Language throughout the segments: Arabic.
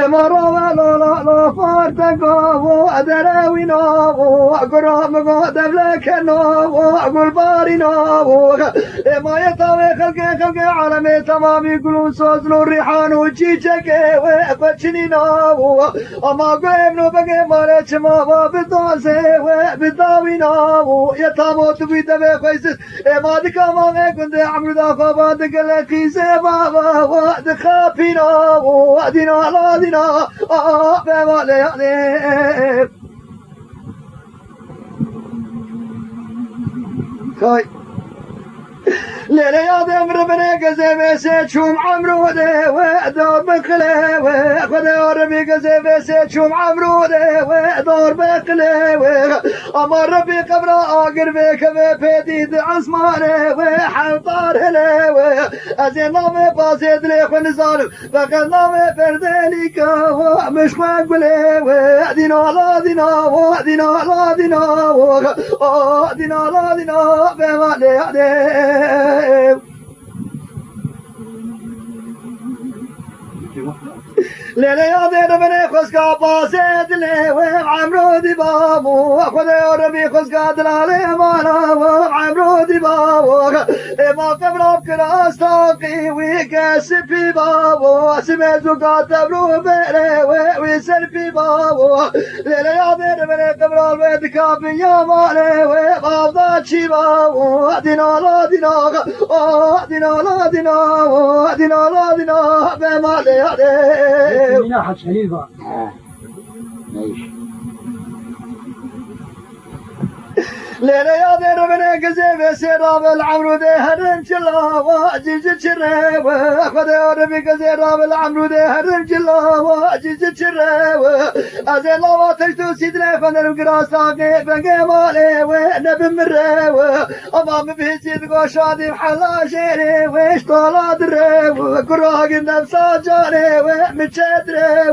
مرا لا فارتقو أدراوينا قرام قدم لكنا أقول بارنا ما يطوي خلق عالمي تمام يقولون صوت الريحان وجيجك وفتشنينا أما قلبنا بقى مالك ما بدوزي وبداوينا يتاموت بيدبي خيسس ما دكا ما كنت عمرو دافا بادك لكيسي بابا ودخافينا ودينا لا دينا بمالي كاي ليلة يا دمر بني قزيبي سيتشوم عمرو دي ودور بقلي ودور بقزيبي سيتشوم عمرو دي ودور بقلي أمر ربي قبل آقر بيك بيديد عصماني وحنطار هلي أزين نامي بازيد لي ونزارب بقل نامي بردينيك مش مقبلي ودينا لا دينا ودينا لا دينا ودينا لا دينا بمالي ليلة يا دير بني خسقا باسيد لي وعمرو دي بابو خذ ربي خسقا دلالي مانا وعمرو دي بابو ما قبل بكرا استاقي ويكسبي بابو سمي زقات تبرو بيري ويسربي بابو ليلة يا دير بني قبل البيت كابي يا مالي وبابضات شي بابو دينا لا دينا دينا لا دينا دينا لا دينا بمالي يا دير من أحد حليفة ماشي ليلة يا دير بني قزيبي سيراب العمرو دي هرم جلا واجيج شريب خذ ربي قزيراب العمرو دي هرم جلا واجيج شريب أزين لوا تجتو سيدري فنر قراساقي بقي مالي ونب مريب أمام بيسيد قوشادي بحلا شيري ويش طالا دريب قراق نفسا جاري ومتشدري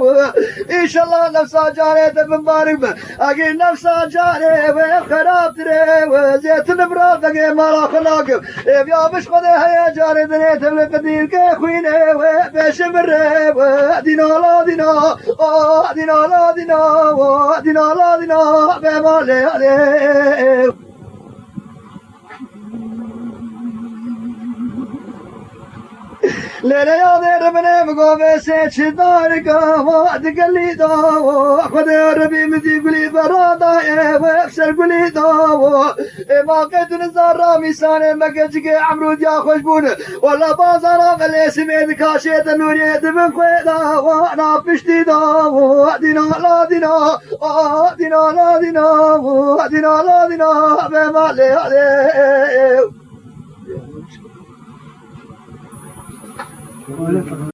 إن شاء الله نفسا جاري دب مبارك أقي نفسا جاري وخراب دري وزيت البراد بقي مالا خلاقب يا مش خذي هيا جاري دنيا تبلي قدير كخويني وبيش مريب دينا لا دينا دينا لا دينا دينا لا دينا بمالي عليك ليلة يا دير بني بقوبي سيتش دارك وعد قلي داو خذ ربي مدي قلي برادا ويكسر قلي داو ما قد نزار رامي ساني ما قد عمرو ديا خوشبون ولا بازار غلي سميد كاشيت نوريد من خويدا وانا بشتي داو دينا لا دينا دينا لا دينا دينا لا دينا بمالي عليك